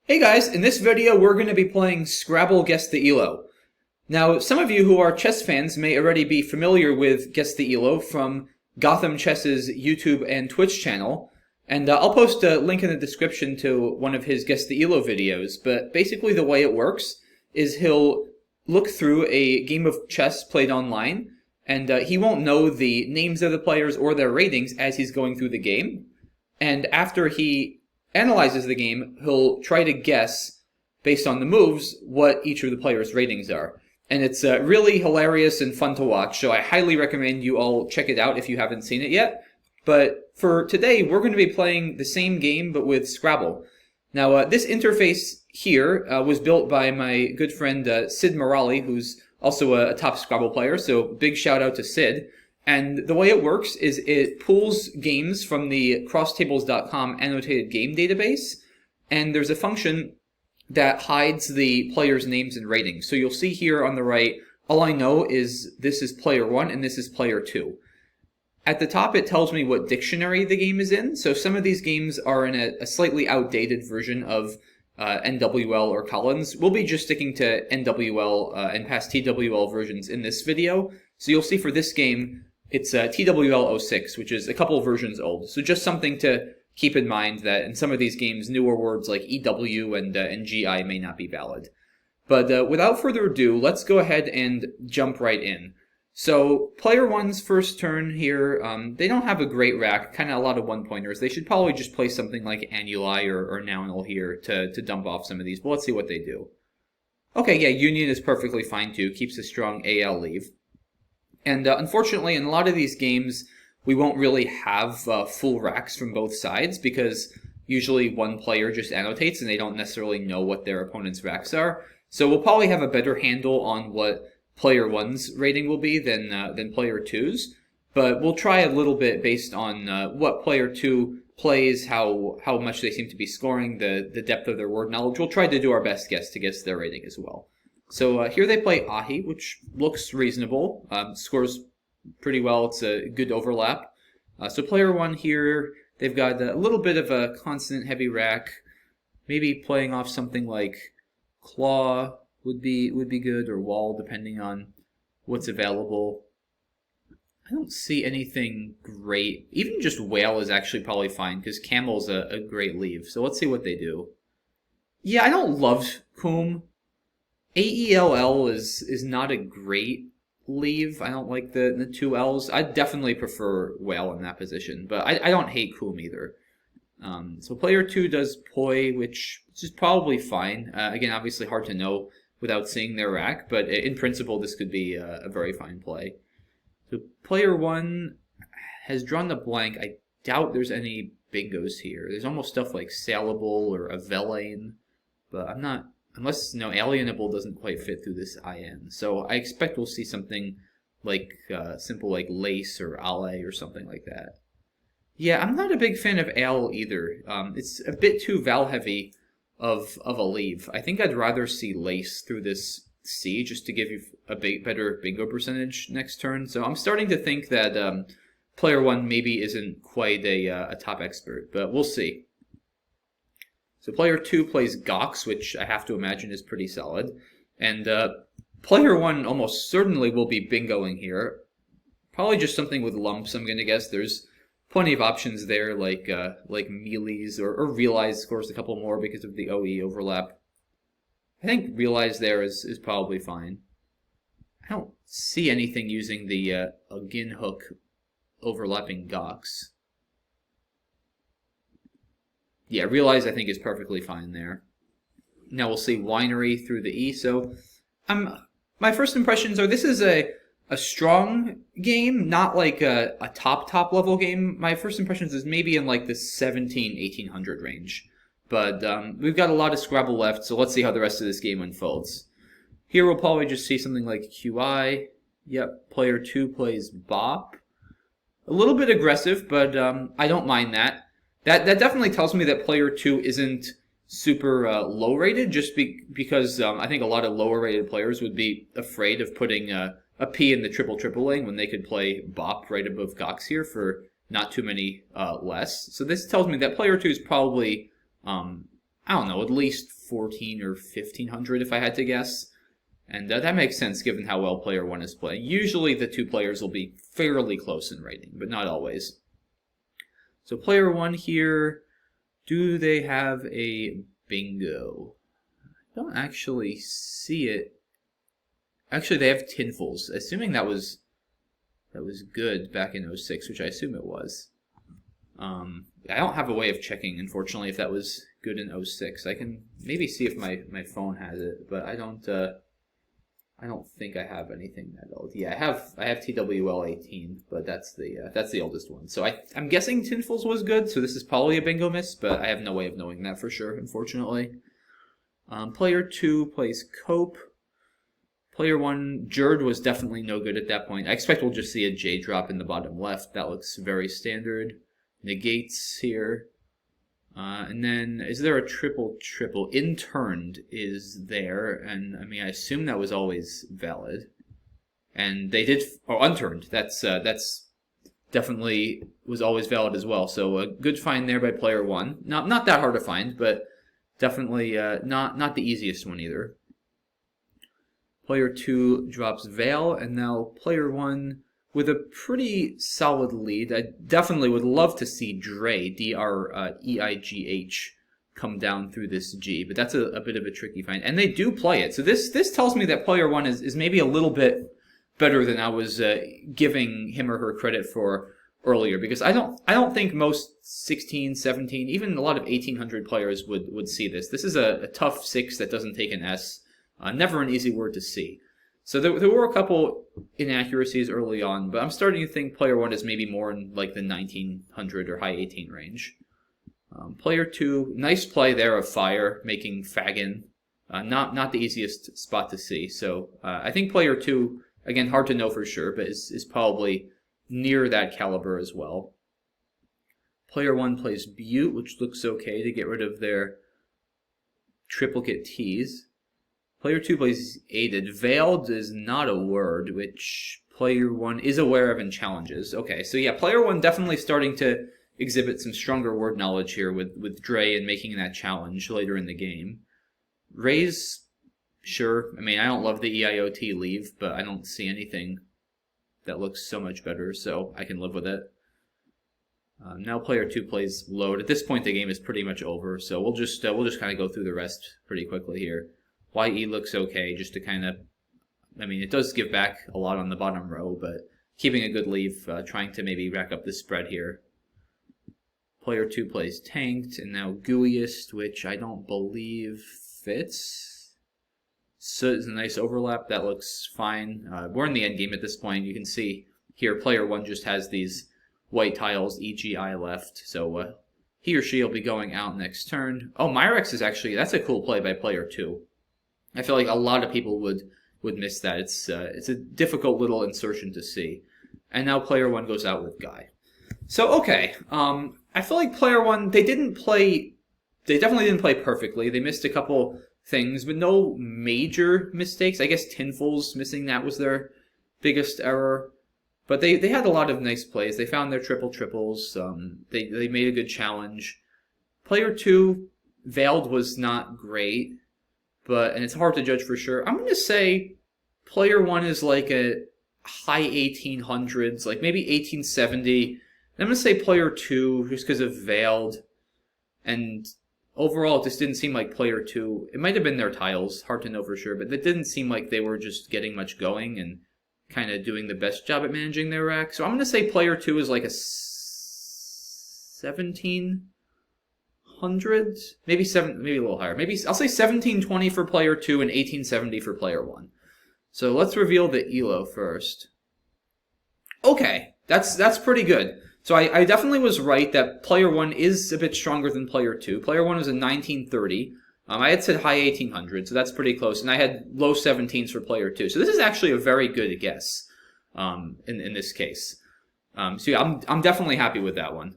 Hey guys, in this video we're going to be playing Scrabble Guess the ELO. Now, some of you who are chess fans may already be familiar with Guess the ELO from Gotham Chess's YouTube and Twitch channel, and I'll post a link in the description to one of his Guess the ELO videos, but basically the way it works is he'll look through a game of chess played online, and he won't know the names of the players or their ratings as he's going through the game, and after he analyzes the game, he'll try to guess, based on the moves, what each of the players' ratings are. And it's really hilarious and fun to watch, so I highly recommend you all check it out if you haven't seen it yet. But for today, we're going to be playing the same game, but with Scrabble. Now, this interface here was built by my good friend Sid Morali, who's also a top Scrabble player, so big shout out to Sid. And the way it works is it pulls games from the crosstables.com annotated game database, and there's a function that hides the players' names and ratings. So you'll see here on the right, all I know is this is player 1 and this is player 2. At the top, it tells me what dictionary the game is in. So some of these games are in a slightly outdated version of NWL or Collins. We'll be just sticking to NWL and past TWL versions in this video. So you'll see for this game, it's TWL 06, which is a couple versions old. So just something to keep in mind that in some of these games, newer words like EW and GI may not be valid. But without further ado, let's go ahead and jump right in. So player 1's first turn here, they don't have a great rack, kind of a lot of one-pointers. They should probably just play something like annuli or nounal here to dump off some of these, but let's see what they do. Okay, yeah, union is perfectly fine too, keeps a strong AL leave. And unfortunately, in a lot of these games, we won't really have full racks from both sides because usually one player just annotates and they don't necessarily know what their opponent's racks are. So we'll probably have a better handle on what player 1's rating will be than player 2's. But we'll try a little bit based on what player 2 plays, how much they seem to be scoring, the depth of their word knowledge. We'll try to do our best guess to guess their rating as well. So here they play Ahi, which looks reasonable, scores pretty well. It's a good overlap. So player 1 here, they've got a little bit of a consonant-heavy rack. Maybe playing off something like claw would be good, or wall, depending on what's available. I don't see anything great. Even just whale is actually probably fine, because camel's a great leave. So let's see what they do. Yeah, I don't love Coombe. AELL is not a great leave. I don't like the two L's. I definitely prefer whale in that position, but I don't hate Coombe either. So player 2 does poi, which is probably fine. Again, obviously hard to know without seeing their rack, but in principle this could be a very fine play. So player 1 has drawn the blank. I doubt there's any bingos here. There's almost stuff like saleable or Avelaine, but I'm not... Unless, no, alienable doesn't quite fit through this IN. So I expect we'll see something like simple like lace or ale or something like that. Yeah, I'm not a big fan of ale either. It's a bit too vowel heavy of a leave. I think I'd rather see lace through this C just to give you a better bingo percentage next turn. So I'm starting to think that player 1 maybe isn't quite a top expert, but we'll see. So player 2 plays Gox, which I have to imagine is pretty solid. And player 1 almost certainly will be bingoing here. Probably just something with lumps, I'm going to guess. There's plenty of options there, like Mealy's or Realize scores a couple more because of the OE overlap. I think Realize there is probably fine. I don't see anything using the Agin hook overlapping Gox. Yeah, Realize I think is perfectly fine there. Now we'll see Winery through the E. So my first impressions are this is a strong game, not like a top level game. My first impressions is maybe in like the 1800 range. But we've got a lot of Scrabble left, so let's see how the rest of this game unfolds. Here we'll probably just see something like QI. Yep, player 2 plays Bop. A little bit aggressive, but I don't mind that. That definitely tells me that player 2 isn't super low rated, just because I think a lot of lower rated players would be afraid of putting a P in the triple lane when they could play Bop right above Gox here for not too many less. So this tells me that player 2 is probably I don't know, at least 14 or 1500 if I had to guess. And that makes sense given how well player 1 is playing. Usually the two players will be fairly close in rating, but not always. So player 1 here, do they have a bingo? I don't actually see it. Actually, they have tinfuls, assuming that was good back in 06, which I assume it was. I don't have a way of checking, unfortunately, if that was good in 06. I can maybe see if my phone has it, but I don't think I have anything that old. Yeah, I have TWL 18, but that's the oldest one. So I'm guessing tinfuls was good, so this is probably a bingo miss, but I have no way of knowing that for sure, unfortunately. Player 2 plays Cope. Player 1, Jerd was definitely no good at that point. I expect we'll just see a J drop in the bottom left. That looks very standard. Negates here. And then, is there a triple? Interned is there, and I mean, I assume that was always valid. And they did, or unturned. That's definitely was always valid as well. So a good find there by player 1. Not that hard to find, but definitely not the easiest one either. Player 2 drops Veil, and now player 1 with a pretty solid lead. I definitely would love to see Dre, D-R-E-I-G-H, come down through this G, but that's a bit of a tricky find. And they do play it, so this tells me that player 1 is maybe a little bit better than I was giving him or her credit for earlier, because I don't think most 16, 17, even a lot of 1800 players would see this. This is a tough 6 that doesn't take an S. Never an easy word to see. So there were a couple inaccuracies early on, but I'm starting to think player 1 is maybe more in like the 1900 or high 18 range. Player 2, nice play there of Fire, making Fagin. Not the easiest spot to see. So I think player 2, again, hard to know for sure, but is probably near that caliber as well. Player 1 plays Butte, which looks okay to get rid of their triplicate T's. Player 2 plays Aided. Veiled is not a word, which player 1 is aware of and challenges. Okay, so yeah, player 1 definitely starting to exhibit some stronger word knowledge here with Dre and making that challenge later in the game. Raise, sure. I mean, I don't love the EIOT leave, but I don't see anything that looks so much better, so I can live with it. Now player 2 plays Load. At this point, the game is pretty much over, so we'll just kind of go through the rest pretty quickly here. YE looks okay, just to kind of, I mean, it does give back a lot on the bottom row, but keeping a good leave, trying to maybe rack up the spread here. Player 2 plays Tanked, and now Gooeyest, which I don't believe fits. So it's a nice overlap, that looks fine. We're in the endgame at this point. You can see here player 1 just has these white tiles, EGI left, so he or she will be going out next turn. Oh, Myrex is actually, that's a cool play by player 2. I feel like a lot of people would miss that. It's a difficult little insertion to see. And now player 1 goes out with Guy. So, okay. I feel like player 1, they definitely didn't play perfectly. They missed a couple things, but no major mistakes. I guess Tinfuls missing that was their biggest error. But they had a lot of nice plays. They found their triples. They made a good challenge. Player 2, Veiled was not great. And it's hard to judge for sure. I'm going to say player 1 is like a high 1800s, like maybe 1870. And I'm going to say player 2 just because of Veiled. And overall, it just didn't seem like player 2. It might have been their tiles, hard to know for sure, but it didn't seem like they were just getting much going and kind of doing the best job at managing their rack. So I'm going to say player 2 is like a 1700s, maybe a little higher. Maybe I'll say 1720 for player 2 and 1870 for player 1. So let's reveal the ELO first. Okay, that's pretty good. So I definitely was right that player 1 is a bit stronger than player 2. Player 1 is a 1930. I had said high 1800, so that's pretty close. And I had low 17s for player 2. So this is actually a very good guess in this case. So yeah, I'm definitely happy with that one.